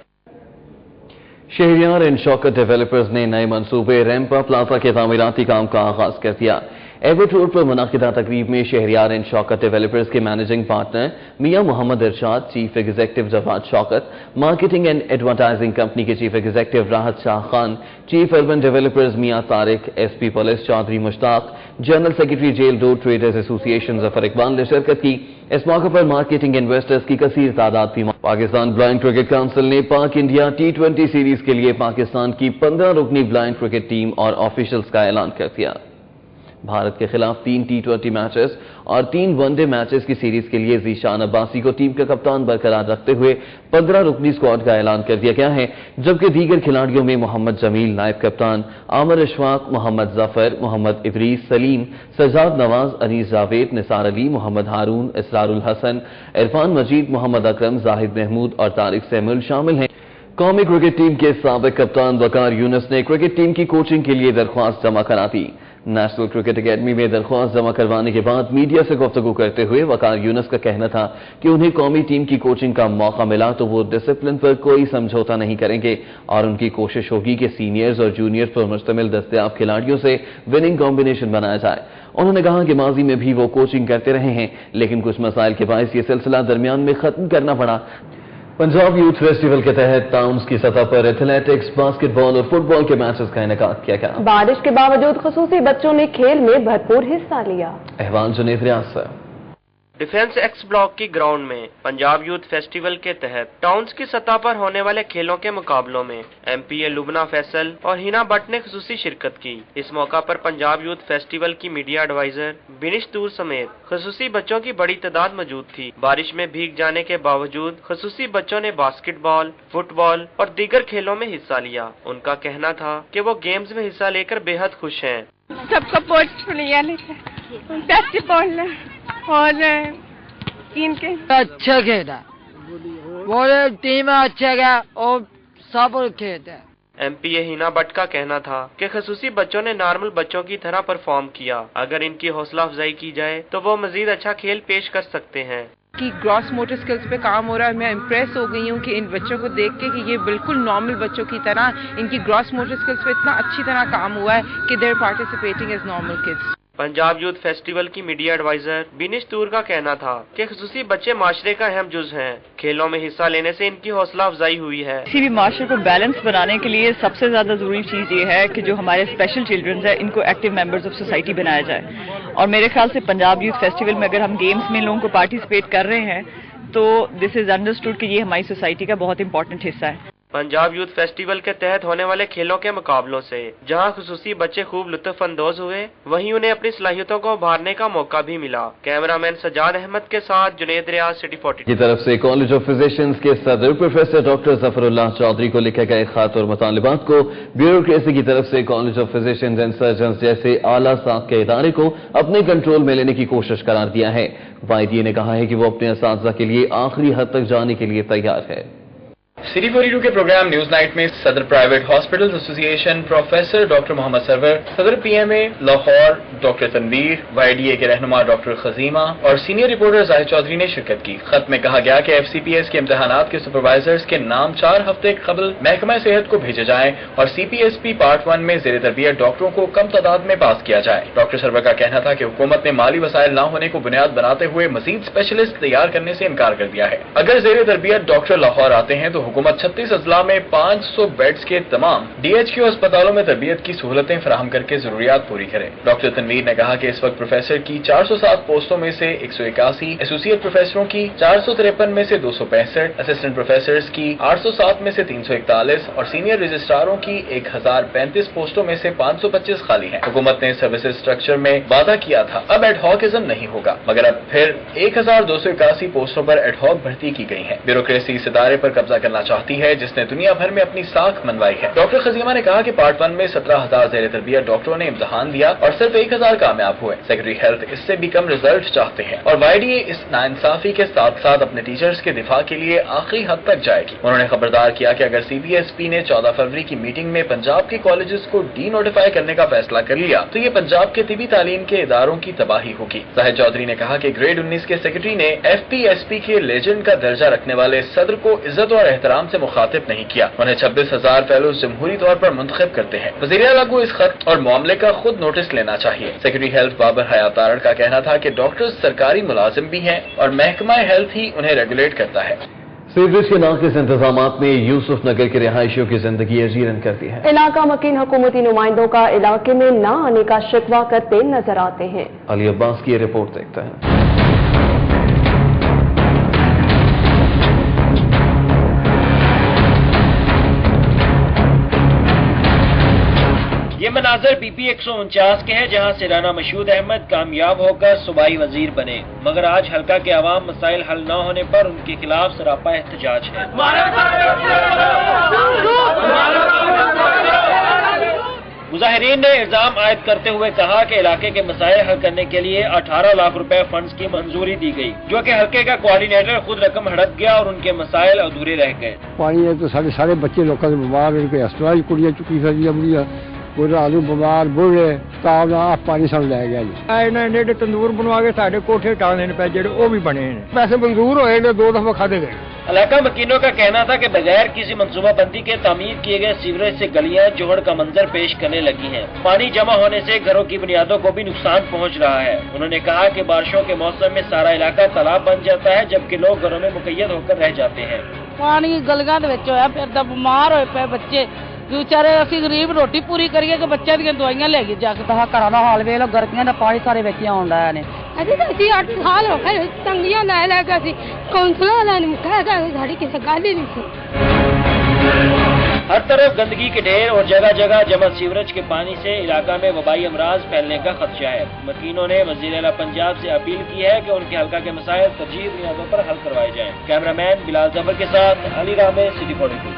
Shehryar and Shaukat developers ने नए मंसूबे रैंपा प्लाजा के तामीराती काम का आगाज कर दिया। ایورٹ روڈ پر منعقدہ تقریب میں شہریار اینڈ شوکت ڈیولپرز کے managing partner Mian Muhammad Irshad, chief executive Jawad Shaukat, marketing and advertising company کے chief executive Rahat Shah Khan, chief urban developers Mian Tariq, S P police Chaudhry Mushtaq, general secretary jail road traders association ظفر اقبال نے شرکت کی۔ اس موقع پر مارکیٹنگ انویسٹرز کی کثیر تعداد تھی۔ پاکستان بلائنڈ کرکٹ کونسل نے پاک انڈیا T20 سیریز کے لیے پاکستان کی 15 رکنی بلائنڈ کرکٹ ٹیم اور آفیشلز کا اعلان کر دیا۔ بھارت کے خلاف 3 T20 میچز اور 3 ون ڈے میچز کی سیریز کے لیے ذیشان عباسی کو ٹیم کا کپتان برقرار رکھتے ہوئے 15 رکنی اسکواڈ کا اعلان کر دیا گیا ہے، جبکہ دیگر کھلاڑیوں میں محمد جمیل نائب کپتان، عامر اشفاق، محمد ظفر، محمد ابریز، سلیم، سجاد نواز، انیس جاوید، نثار علی، محمد ہارون، اسرار الحسن، عرفان مجید، محمد اکرم، زاہد محمود اور طارق سیمول شامل ہیں۔ قومی کرکٹ ٹیم کے سابق کپتان وقار یونس نے کرکٹ ٹیم کی کوچنگ کے لیے درخواست جمع کرا دی۔ نیشنل کرکٹ اکیڈمی میں درخواست جمع کروانے کے بعد میڈیا سے گفتگو کرتے ہوئے وقار یونس کا کہنا تھا کہ انہیں قومی ٹیم کی کوچنگ کا موقع ملا تو وہ ڈسپلن پر کوئی سمجھوتا نہیں کریں گے اور ان کی کوشش ہوگی کہ سینئرز اور جونیئرز پر مشتمل دستیاب کھلاڑیوں سے وننگ کمبینیشن بنایا جائے۔ انہوں نے کہا کہ ماضی میں بھی وہ کوچنگ کرتے رہے ہیں، لیکن کچھ مسائل کے باعث یہ سلسلہ درمیان میں ختم کرنا پڑا۔ پنجاب یوتھ فیسٹیول کے تحت ٹاؤنز کی سطح پر ایتھلیٹکس، باسکٹ بال اور فٹ بال کے میچز کا انعقاد کیا گیا۔ بارش کے باوجود خصوصی بچوں نے کھیل میں بھرپور حصہ لیا۔ احوال جنید ریاض سے۔ ڈیفنس ایکس بلاک کی گراؤنڈ میں پنجاب یوتھ فیسٹیول کے تحت ٹاؤنز کی سطح پر ہونے والے کھیلوں کے مقابلوں میں MPA لبنہ فیصل اور ہینا بٹ نے خصوصی شرکت کی۔ اس موقع پر پنجاب یوتھ فیسٹیول کی میڈیا ایڈوائزر بنش دور سمیت خصوصی بچوں کی بڑی تعداد موجود تھی۔ بارش میں بھیگ جانے کے باوجود خصوصی بچوں نے باسکٹ بال، فٹ بال اور دیگر کھیلوں میں حصہ لیا۔ ان کا کہنا تھا کہ وہ گیمز میں حصہ لے کر بے حد خوش ہیں۔ سب کو پورٹفولیا بیسٹ بال اور اچھا کھیلا، بولے ٹیم اچھا گیا اور سب کھیلتے ہیں۔ MPA ہینا بٹ کا کہنا تھا کہ خصوصی بچوں نے نارمل بچوں کی طرح پرفارم کیا۔ اگر ان کی حوصلہ افزائی کی جائے تو وہ مزید اچھا کھیل پیش کر سکتے ہیں۔ کی گراس موٹر سکلز پہ کام ہو رہا ہے۔ میں امپریس ہو گئی ہوں کہ ان بچوں کو دیکھ کے کہ یہ بالکل نارمل بچوں کی طرح ان کی گراس موٹر سکلز پہ اتنا اچھی طرح کام ہوا ہے کہ they are participating as normal kids. Punjab youth festival کی میڈیا ایڈوائزر بینش تور کا کہنا تھا کہ خصوصی بچے معاشرے کا اہم جز ہیں۔ کھیلوں میں حصہ لینے سے ان کی حوصلہ افزائی ہوئی ہے۔ کسی بھی معاشرے کو بیلنس بنانے کے لیے سب سے زیادہ ضروری چیز یہ ہے کہ جو ہمارے اسپیشل چلڈرنز ہیں ان کو ایکٹیو ممبرز آف سوسائٹی بنایا جائے، اور میرے خیال سے پنجاب یوتھ فیسٹیول میں اگر ہم گیمز میں لوگوں کو پارٹیسپیٹ کر رہے ہیں تو دس از انڈرسٹوڈ کہ یہ ہماری سوسائٹی کا بہت امپورٹنٹ حصہ ہے۔ پنجاب یوتھ فیسٹیول کے تحت ہونے والے کھیلوں کے مقابلوں سے جہاں خصوصی بچے خوب لطف اندوز ہوئے، وہیں انہیں اپنی صلاحیتوں کو ابھارنے کا موقع بھی ملا۔ کیمرامین سجاد احمد کے ساتھ جنید ریاض، سٹی 42 کی طرف سے کالج آف فزیشنز کے صدر پروفیسر ڈاکٹر ظفر اللہ چودھری کو لکھے گئے خط اور مطالبات کو بیوروکریسی کی طرف سے college of physicians and surgeons جیسے اعلیٰ ساخت کے ادارے کو اپنے کنٹرول میں لینے کی کوشش قرار دیا ہے۔ YDA نے کہا ہے کہ وہ اپنے اساتذہ کے لیے آخری حد تک جانے کے لیے تیار ہے۔ سٹی 42 کے پروگرام نیوز نائٹ میں صدر پرائیویٹ ہاسپٹلز ایسوسی ایشن پروفیسر ڈاکٹر محمد سرور، صدر PMA Lahore doctor Tanveer, YDA کے رہنما ڈاکٹر خزیمہ اور سینئر رپورٹر زاہد چودھری نے شرکت کی۔ خط میں کہا گیا کہ FCPS کے امتحانات کے سپروائزرز کے نام 4 ہفتے قبل محکمہ صحت کو بھیجے جائیں اور CPSP پارٹ 1 میں زیر تربیت ڈاکٹروں کو کم تعداد میں پاس کیا جائے۔ ڈاکٹر سرور کا کہنا تھا کہ حکومت نے مالی وسائل نہ ہونے کو بنیاد بناتے ہوئے مزید اسپیشلسٹ تیار کرنے سے انکار کر دیا ہے۔ اگر زیر تربیت ڈاکٹر لاہور آتے ہیں تو حکومت 36 اضلاع میں 500 بیڈز کے تمام DHQ اسپتالوں میں تربیت کی سہولتیں فراہم کر کے ضروریات پوری کرے۔ ڈاکٹر تنویر نے کہا کہ اس وقت پروفیسر کی 407 پوسٹوں میں سے 181، ایسوسیٹ پروفیسروں کی 453 میں سے 265، اسسٹنٹ پروفیسرز کی 807 میں سے 341 اور سینئر رجسٹراروں کی 1035 پوسٹوں میں سے 525 خالی ہیں۔ حکومت نے سروسز اسٹرکچر میں وعدہ کیا تھا اب ایڈ ہاکزم نہیں ہوگا، مگر اب پھر 1281 پوسٹوں پر ایڈ ہاک بھرتی کی گئی ہے۔ بیوروکریسی اس ادارے پر قبضہ کرنا چاہتی ہے جس نے دنیا بھر میں اپنی ساکھ منوائی ہے۔ ڈاکٹر خزیمہ نے کہا کہ پارٹ 1 میں 17,000 زیر تربیت ڈاکٹروں نے امتحان دیا اور صرف 1,000 کامیاب ہوئے۔ سیکرٹری ہیلتھ اس سے بھی کم رزلٹ چاہتے ہیں اور YDA اس ناانصافی کے ساتھ ساتھ اپنے ٹیچرز کے دفاع کے لیے آخری حد تک جائے گی۔ انہوں نے خبردار کیا کہ اگر CPSP نے 14 فروری کی میٹنگ میں پنجاب کے کالجز کو ڈی نوٹیفائی کرنے کا فیصلہ کر لیا تو یہ پنجاب کے طبی تعلیم کے اداروں کی تباہی ہوگی۔ زاہد چودھری نے کہا کہ گریڈ 19 کے سیکرٹری نے FPSP کے لیجنڈ کا درجہ رکھنے والے صدر کو عزت اور احترام کرام سے مخاطب نہیں کیا. انہیں 26,000 فیلوز جمہوری طور پر منتخب کرتے ہیں. وزیر اعلیٰ کو اس خط اور معاملے کا خود نوٹس لینا چاہیے. سیکرٹری ہیلتھ بابر حیات تارڑ کا کہنا تھا کہ ڈاکٹرز سرکاری ملازم بھی ہیں اور محکمہ ہیلتھ ہی انہیں ریگولیٹ کرتا ہے. سیوریج کے ناقص انتظامات نے یوسف نگر کے رہائشیوں کی زندگی اجیرن کر دی ہے. علاقہ مکین حکومتی نمائندوں کا علاقے میں نہ آنے کا شکوہ کرتے نظر آتے ہیں. علی عباس کی یہ رپورٹ دیکھتا ہے. یہ مناظر بی پی 149 کے ہیں جہاں سیرانہ مشہود احمد کامیاب ہو کر صوبائی وزیر بنے، مگر آج حلقہ کے عوام مسائل حل نہ ہونے پر ان کے خلاف سراپا احتجاج ہے. مظاہرین نے الزام عائد کرتے ہوئے کہا کہ علاقے کے مسائل حل کرنے کے لیے 18 لاکھ روپے فنڈز کی منظوری دی گئی، جو کہ حلقے کا کوآرڈینیٹر خود رقم ہڑپ گیا اور ان کے مسائل ادھورے رہ گئے. پانی ہے تو سارے بچے لوگوں سے بیمار ہیں، کوئی ہسپتال کڑیاں چکی سر کوئی آلو بیمار بوڑھے تاب آپ پانی سن لے گیا جی. ایڈے تندور بنوا کے سارے کوٹھے ٹالنے پہ جڑے وہ بھی بنے ہیں، پیسے منظور ہوئے 2 دفعہ کھادے گئے. علاقہ مکینوں کا کہنا تھا کہ بغیر کسی منصوبہ بندی کے تعمیر کیے گئے سیوریج سے گلیاں جوہڑ کا منظر پیش کرنے لگی ہیں. پانی جمع ہونے سے گھروں کی بنیادوں کو بھی نقصان پہنچ رہا ہے. انہوں نے کہا کہ بارشوں کے موسم میں سارا علاقہ تالاب بن جاتا ہے جبکہ لوگ گھروں میں مقید ہو کر رہ جاتے ہیں. پانی گلیاں ہوا پھر بیمار ہوئے پے بچے بیچارے. اسی غریب روٹی پوری کریے کہ بچے دیا دوائیاں لے گئے جا کے گھر کا حال ویلو گرمیاں کا پانی سارے بچے آن رہا نے. 8 سال ہو گئے تنگیاں لے لے کے کونسلر والے کہہ گئے ساری کسی گل ہی نہیں. ہر طرف گندگی کے ڈھیر اور جگہ جگہ جمع سیوریج کے پانی سے علاقہ میں وبائی امراض پھیلنے کا خدشہ ہے. مکینوں نے وزیر اعلیٰ پنجاب سے اپیل کی ہے کہ ان کے حلقہ کے مسائل ترجیحی بنیادوں پر حل کروائے جائیں. کیمرہ مین بلال ظفر کے ساتھ Ali Rameh, city 42.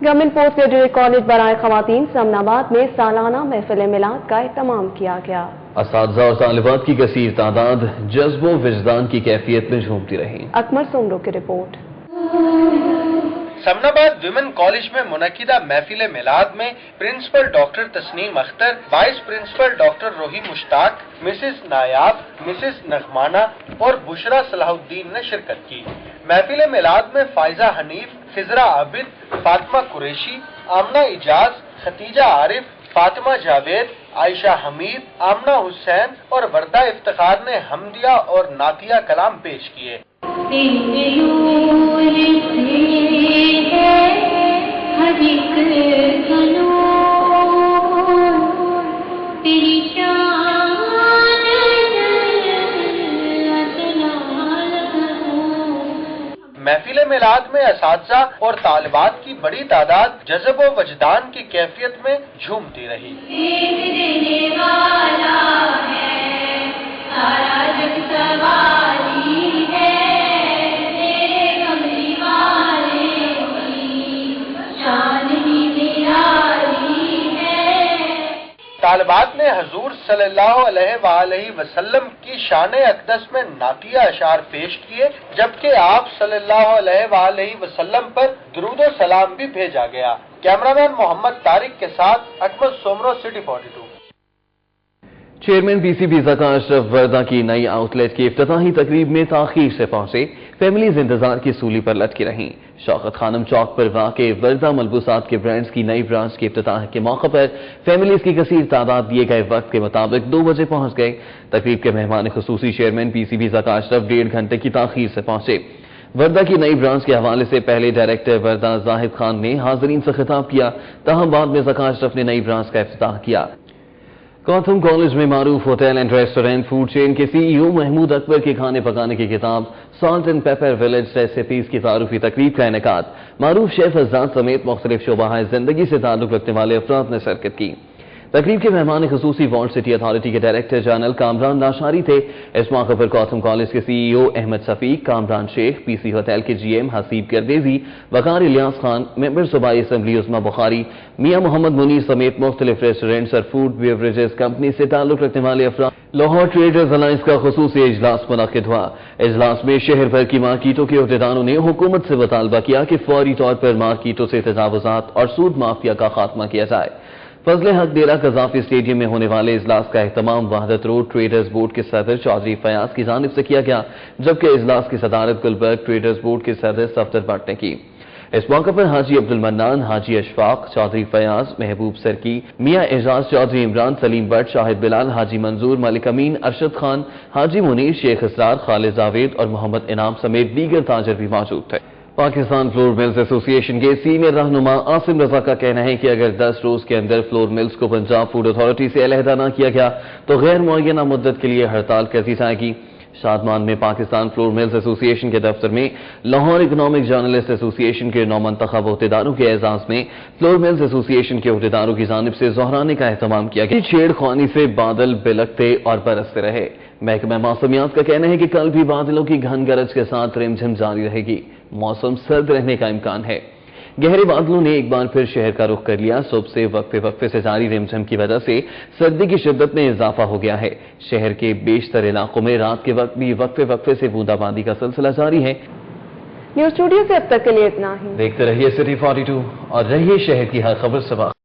Government post graduate college برائے خواتین سمن آباد میں سالانہ محفل میلاد کا اہتمام کیا گیا. اساتذہ اور طالبات کی کثیر تعداد جذب و وجدان کی کیفیت میں جھومتی رہی. اکمر سومرو کی رپورٹ. سمن آباد ویمن کالج میں منعقدہ محفل میلاد میں principal doctor Tasneem Akhtar, vice principal doctor Roohi Mushtaq, Mrs Nayab, Mrs نغمانہ اور بشرا صلاح الدین نے شرکت کی. محفل میلاد میں فائزہ حنیف، خضرا عابد، فاطمہ قریشی، آمنہ اجاز، ختیجہ عارف، فاطمہ جاوید، عائشہ حمید، آمنہ حسین اور وردہ افتخار نے حمدیہ اور نعتیہ کلام پیش کیے. محفل میلاد میں اساتذہ اور طالبات کی بڑی تعداد جذب و وجدان کی کیفیت میں جھومتی رہی. طالبات نے حضور صلی اللہ علیہ وآلہ وسلم کی شان اقدس میں نعتیہ اشعار پیش کیے، جبکہ آپ صلی اللہ علیہ وآلہ وسلم پر درود و سلام بھی بھیجا گیا. کیمرامین محمد طارق کے ساتھ Akmal Soomro, city 42. Chairman P C B Zaka Ashraf وردہ کی نئی آؤٹ لیٹ کی افتتاحی تقریب میں تاخیر سے پہنچے. فیملیز انتظار کی سولی پر لٹکی رہیں. شوکت خانم چوک پر واقع وردہ ملبوسات کے برانڈز کی نئی برانچ کے افتتاح کے موقع پر فیملیز کی کثیر تعداد دیے گئے وقت کے مطابق 2 بجے پہنچ گئے. تقریب کے مہمان خصوصی chairman P C B Zaka Ashraf 1.5 گھنٹے کی تاخیر سے پہنچے. وردہ کی نئی برانچ کے حوالے سے پہلے ڈائریکٹر وردہ زاہد خان نے حاضرین سے خطاب کیا، تاہم بعد میں ذکا اشرف نے نئی برانچ کا افتتاح کیا. کوتھم کالج میں معروف hotel and restaurant food chain کے سی ای او محمود اکبر کے کھانے پکانے کی کتاب salt and paper village recipes کی تعارفی تقریب کا انعقاد. معروف شیف حضرات سمیت مختلف شعبہ زندگی سے تعلق رکھنے والے افراد نے شرکت کی. تقریب کے مہمان خصوصی وارلڈ سٹی اتھارٹی کے ڈائریکٹر جنرل کامران لاشاری تھے. اس موقع پر کوتھم کالج کے سی ای او احمد شفیق، کامران شیخ، پی سی ہوٹل کے جی ایم حسیب گردیزی، وقار الیاس خان، ممبر صوبائی اسمبلی عظما بخاری، میاں محمد منیر سمیت مختلف ریسٹورینٹس اور فوڈ بیوریجز کمپنی سے تعلق رکھنے والے افراد. لاہور ٹریڈرز الائنس کا خصوصی اجلاس منعقد ہوا. اجلاس میں شہر بھر کی مارکیٹوں کے عہدیداروں نے حکومت سے مطالبہ کیا کہ فوری طور پر مارکیٹوں سے تجاوزات اور سود مافیا کا خاتمہ کیا جائے. फजल हक डेरा कजाफी स्टेडियम में होने वाले इजलास का एहतमाम वहदत रोड ट्रेडर्स बोर्ड के सदर चौधरी फयाज की जानिब से किया गया, जबकि इजलास की सदारत गुलबर्ग ट्रेडर्स बोर्ड के सदर सफदर भट्ट ने की। इस मौके पर हाजी अब्दुल मन्नान, हाजी अशफाक, चौधरी फयाज, महबूब सरकी, मियाँ एजाज चौधरी, इमरान, सलीम भट्ट, शाहिद बिलाल, हाजी मंजूर, मलिक अमीन, अरशद खान, हाजी मुनीर, शेख इसरार, खालिद जावेद और मोहम्मद इनाम समेत दीगर ताजर भी मौजूद थे। पाकिस्तान फ्लोर मिल्स एसोसिएशन के सीनियर रहनुमा आसिम रजा का कहना है कि अगर 10 रोज के अंदर फ्लोर मिल्स को पंजाब फूड अथॉरिटी से अलहदा न किया गया तो गैर मुअय्यना मुद्दत के लिए हड़ताल कर दी जाएगी। शादमान में पाकिस्तान फ्लोर मिल्स एसोसिएशन के दफ्तर में लाहौर इकोनॉमिक जर्नलिस्ट एसोसिएशन के नौमंतखब अहदेदारों के एजाज में फ्लोर मिल्स एसोसिएशन के अहदेदारों की जानिब से जोहराने का एहतमाम किया गया। छेड़खानी से बादल बिलकते और बरसते रहे। महकमा मौसमियात का कहना है कि कल भी बादलों की घन गरज के साथ रिमझिम जारी रहेगी। मौसम सर्द रहने का इम्कान है। गहरे बादलों ने एक बार फिर शहर का रुख कर लिया। सुबह से वक्फे से जारी रिमझिम की वजह से सर्दी की शिद्दत में इजाफा हो गया है। शहर के बेशतर इलाकों में रात के वक्त भी वक्फे से बूंदाबांदी का सिलसिला जारी है। न्यूज स्टूडियो से अब तक के लिए इतना ही। देखते रहिए सिटी 42 और रहिए शहर की हर खबर से